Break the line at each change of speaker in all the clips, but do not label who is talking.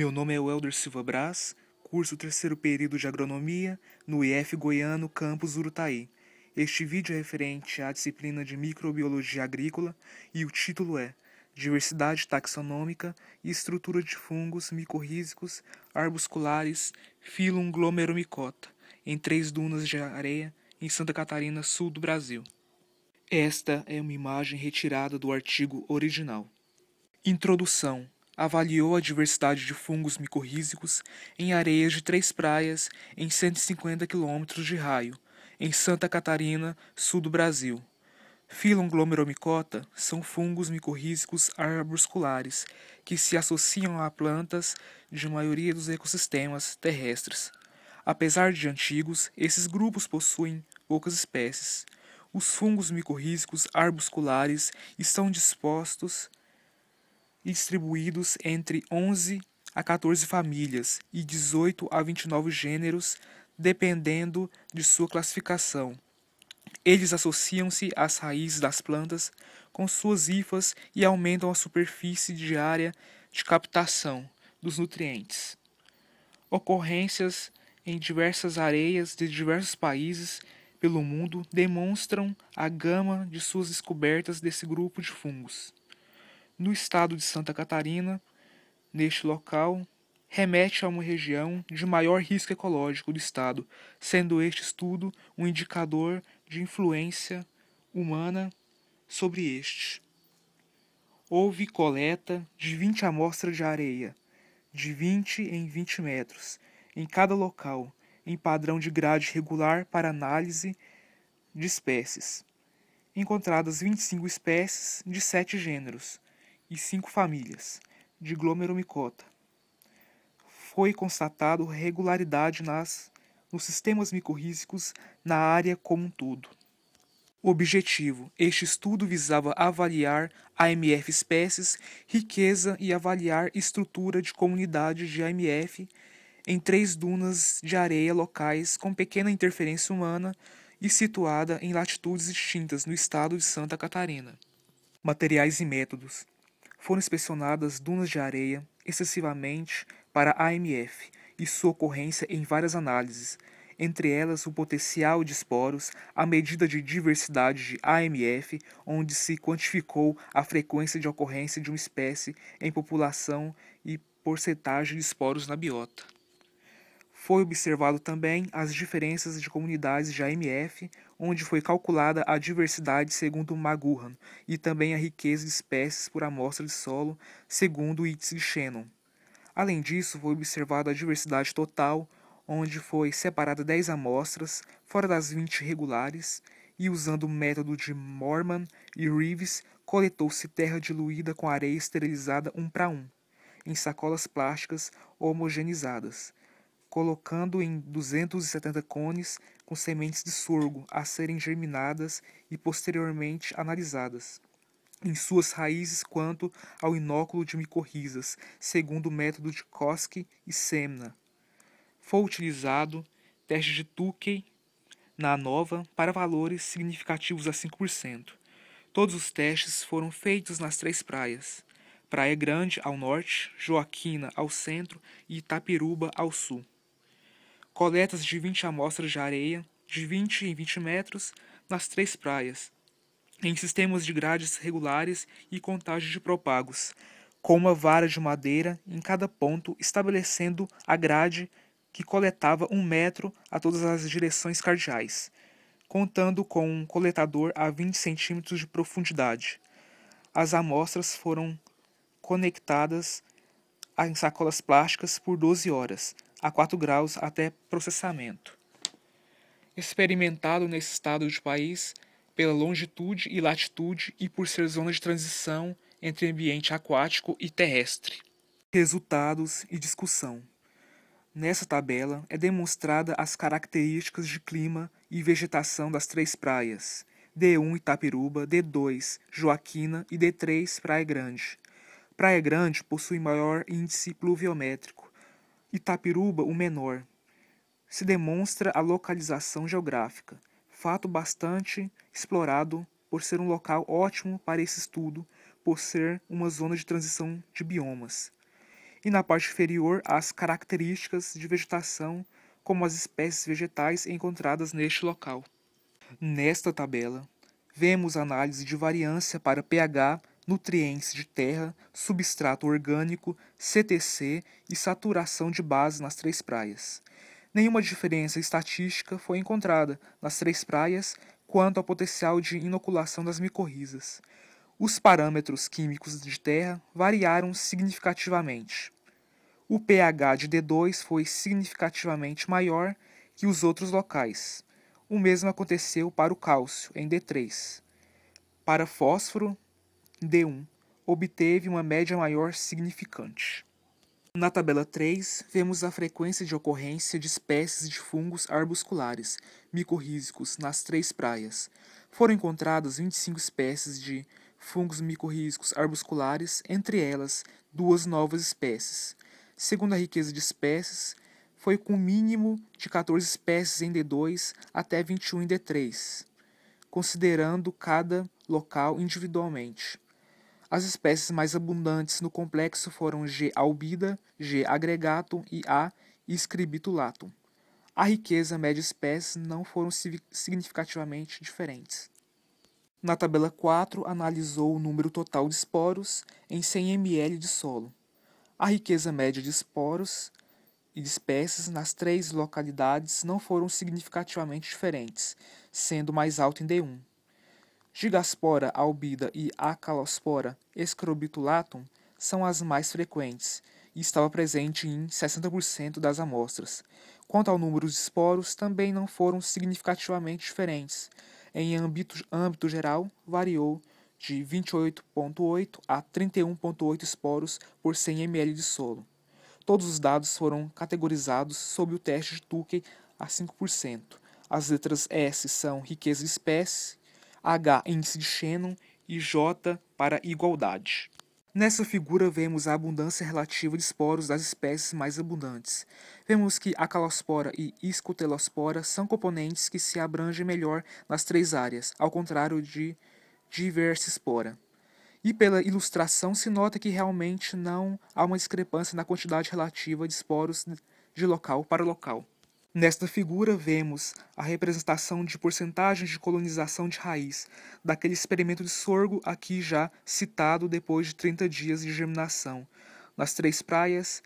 Meu nome é Welder Silva Braz, curso o terceiro período de Agronomia no IF Goiano, campus Urutaí. Este vídeo é referente à disciplina de Microbiologia Agrícola e o título é Diversidade taxonômica e estrutura de fungos micorrízicos arbusculares Phylum Glomeromicota, em 3 dunas de areia em Santa Catarina, sul do Brasil. Esta é uma imagem retirada do artigo original. Introdução. Avaliou a diversidade de fungos micorrízicos em areias de 3 praias em 150 km de raio, em Santa Catarina, sul do Brasil. Phylum Glomeromicota são fungos micorrízicos arbusculares que se associam a plantas de maioria dos ecossistemas terrestres. Apesar de antigos, esses grupos possuem poucas espécies. Os fungos micorrízicos arbusculares estão dispostos e distribuídos entre 11 a 14 famílias e 18 a 29 gêneros, dependendo de sua classificação. Eles associam-se às raízes das plantas com suas hifas e aumentam a superfície diária de captação dos nutrientes. Ocorrências em diversas areias de diversos países pelo mundo demonstram a gama de suas descobertas desse grupo de fungos. No estado de Santa Catarina, neste local, remete a uma região de maior risco ecológico do estado, sendo este estudo um indicador de influência humana sobre este. Houve coleta de 20 amostras de areia, de 20 em 20 metros, em cada local, em padrão de grade regular para análise de espécies. Encontradas 25 espécies de 7 gêneros e 5 famílias de Glomeromicota. Foi constatado regularidade nos sistemas micorrízicos na área como um todo. Objetivo: este estudo visava avaliar AMF espécies, riqueza e avaliar estrutura de comunidade de AMF em 3 dunas de areia locais com pequena interferência humana e situada em latitudes distintas no estado de Santa Catarina. Materiais e métodos. Foram inspecionadas dunas de areia excessivamente para AMF e sua ocorrência em várias análises, entre elas o potencial de esporos, a medida de diversidade de AMF, onde se quantificou a frequência de ocorrência de uma espécie em população e porcentagem de esporos na biota. Foi observado também as diferenças de comunidades de AMF, onde foi calculada a diversidade segundo Magurran e também a riqueza de espécies por amostra de solo segundo o índice de Shannon. Além disso, foi observada a diversidade total, onde foi separada 10 amostras, fora das 20 regulares, e usando o método de Morman e Reeves, coletou-se terra diluída com areia esterilizada 1 para 1, em sacolas plásticas homogeneizadas, colocando em 270 cones com sementes de sorgo a serem germinadas e posteriormente analisadas, em suas raízes quanto ao inóculo de micorrizas, segundo o método de Koski e Semna. Foi utilizado teste de Tukey na ANOVA para valores significativos a 5%. Todos os testes foram feitos nas 3 praias: Praia Grande ao norte, Joaquina ao centro e Itapiruba ao sul. Coletas de 20 amostras de areia, de 20 em 20 metros, nas 3 praias, em sistemas de grades regulares e contagem de propagos, com uma vara de madeira em cada ponto, estabelecendo a grade que coletava 1 metro a todas as direções cardeais, contando com um coletador a 20 centímetros de profundidade. As amostras foram conectadas em sacolas plásticas por 12 horas, a 4 graus até processamento. Experimentado nesse estado de país, pela longitude e latitude e por ser zona de transição entre ambiente aquático e terrestre. Resultados e discussão. Nessa tabela é demonstrada as características de clima e vegetação das 3 praias: D1 Itapiruba, D2 Joaquina e D3 Praia Grande. Praia Grande possui maior índice pluviométrico, Itapiruba o menor. Se demonstra a localização geográfica, fato bastante explorado por ser um local ótimo para esse estudo, por ser uma zona de transição de biomas. e na parte inferior as características de vegetação, como as espécies vegetais encontradas neste local. Nesta tabela, vemos análise de variância para pH, nutrientes de terra, substrato orgânico, CTC e saturação de base nas três praias. Nenhuma diferença estatística foi encontrada nas três praias quanto ao potencial de inoculação das micorrizas. Os parâmetros químicos de terra variaram significativamente. O pH de D2 foi significativamente maior que os outros locais. O mesmo aconteceu para o cálcio, em D3. Para fósforo, D1, obteve uma média maior significante. Na tabela 3, vemos a frequência de ocorrência de espécies de fungos arbusculares micorrízicos nas três praias. Foram encontradas 25 espécies de fungos micorrízicos arbusculares, entre elas 2 novas espécies. Segundo a riqueza de espécies, foi com mínimo de 14 espécies em D2 até 21 em D3, considerando cada local individualmente. As espécies mais abundantes no complexo foram G. albida, G. agregatum e A. scribitulatum. A riqueza média de espécies não foram significativamente diferentes. Na tabela 4, analisou o número total de esporos em 100 ml de solo. A riqueza média de esporos e de espécies nas três localidades não foram significativamente diferentes, sendo mais alto em D1. Gigaspora albida e Acalospora scrobitulatum são as mais frequentes e estava presente em 60% das amostras. Quanto ao número de esporos, também não foram significativamente diferentes. Em âmbito geral, variou de 28,8 a 31,8 esporos por 100 ml de solo. Todos os dados foram categorizados sob o teste de Tukey a 5%. As letras S são riqueza de espécie, H, índice de Shannon e J para igualdade. Nessa figura vemos a abundância relativa de esporos das espécies mais abundantes. Vemos que a calospora e escutelospora são componentes que se abrangem melhor nas três áreas, ao contrário de diversispora. E pela ilustração se nota que realmente não há uma discrepância na quantidade relativa de esporos de local para local. Nesta figura, vemos a representação de porcentagem de colonização de raiz, daquele experimento de sorgo aqui já citado depois de 30 dias de germinação. Nas três praias,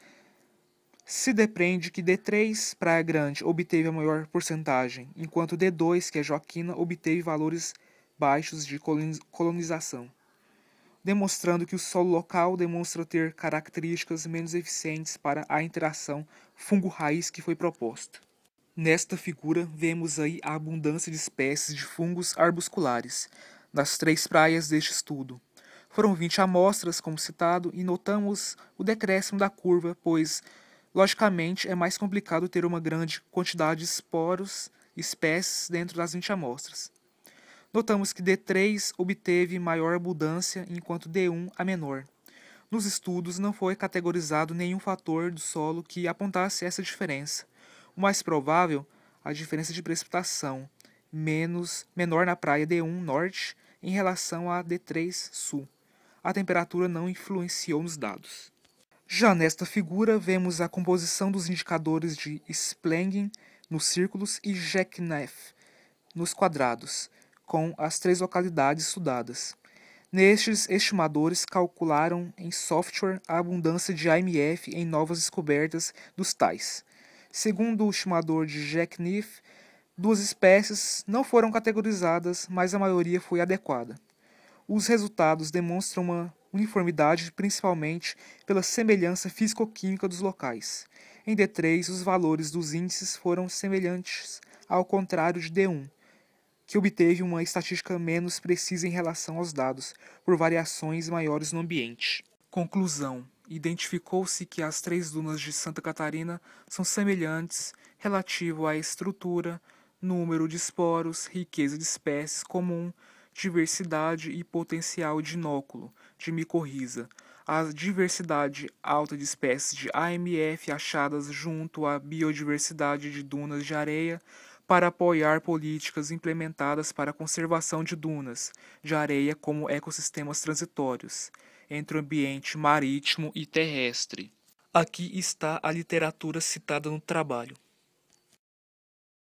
se depreende que D3, Praia Grande, obteve a maior porcentagem, enquanto D2, que é Joaquina, obteve valores baixos de colonização, demonstrando que o solo local demonstra ter características menos eficientes para a interação fungo-raiz que foi proposta. Nesta figura, vemos aí a abundância de espécies de fungos arbusculares nas três praias deste estudo. Foram 20 amostras, como citado, e notamos o decréscimo da curva, pois, logicamente, é mais complicado ter uma grande quantidade de esporos e espécies dentro das 20 amostras. Notamos que D3 obteve maior abundância, enquanto D1 a menor. Nos estudos não foi categorizado nenhum fator do solo que apontasse essa diferença. O mais provável, a diferença de precipitação menor na praia D1 Norte em relação a D3 Sul. A temperatura não influenciou nos dados. Já nesta figura, vemos a composição dos indicadores de Splengin nos círculos e Jekneff nos quadrados, com as três localidades estudadas. Nestes estimadores calcularam em software a abundância de AMF em novas descobertas dos tais. Segundo o estimador de Jekneff, 2 espécies não foram categorizadas, mas a maioria foi adequada. Os resultados demonstram uma uniformidade principalmente pela semelhança físico-química dos locais. Em D3, os valores dos índices foram semelhantes, ao contrário de D1, que obteve uma estatística menos precisa em relação aos dados, por variações maiores no ambiente. Conclusão. Identificou-se que as 3 dunas de Santa Catarina são semelhantes relativo à estrutura, número de esporos, riqueza de espécies comum, diversidade e potencial de inóculo, de micorriza. A diversidade alta de espécies de AMF achadas junto à biodiversidade de dunas de areia para apoiar políticas implementadas para a conservação de dunas de areia como ecossistemas transitórios entre o ambiente marítimo e terrestre. Aqui está a literatura citada no trabalho.